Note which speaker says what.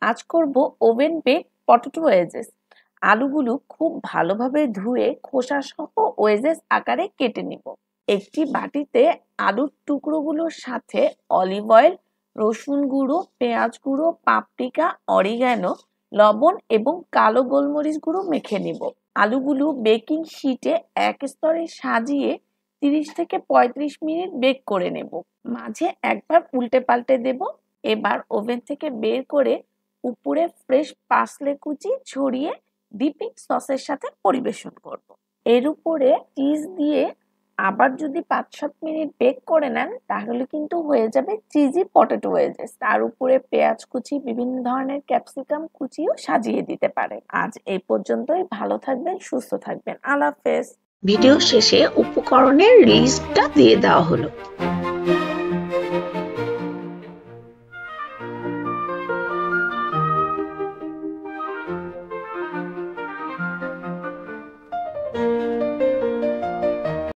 Speaker 1: আজ করব oven bake potato wages. আলুগুলো খুব ভালোভাবে ধুয়ে খোসা সহ ওয়েজেস আকারে কেটে নিব। একটি বাটিতে আলুর টুকরোগুলোর সাথে অলিভ অয়েল, রসুন গুঁড়ো, পেঁয়াজ গুঁড়ো, পাপরিকা, অরিগ্যানো, লবণ এবং কালো গোলমরিচ গুঁড়ো মেখে নিব। আলুগুলো বেকিং শিটে এক স্তরে সাজিয়ে 30 থেকে 35 মিনিট বেক করে নেব। মাঝে একবার উল্টে পাল্টে দেব। এবার ওভেন থেকে বের করে উপরে ফ্রেশ পার্সলে কুচি ছড়িয়ে ডিপিং সসের সাথে পরিবেশন করব। এর উপরে চিজ দিয়ে আবার যদি 5-7 মিনিট বেক করে নেন তাহলে কিন্তু হয়ে যাবে চিজি পটেটো ওয়েজেস। তার উপরে পেঁয়াজ কুচি, বিভিন্ন ধরনের ক্যাপসিকাম কুচিও সাজিয়ে দিতে পারেন। আজ এই পর্যন্তই। ভালো থাকবেন, সুস্থ থাকবেন। আল্লাহ হাফেজ। ভিডিও শেষে উপকরণের লিস্টটা দিয়ে দেওয়া হলো।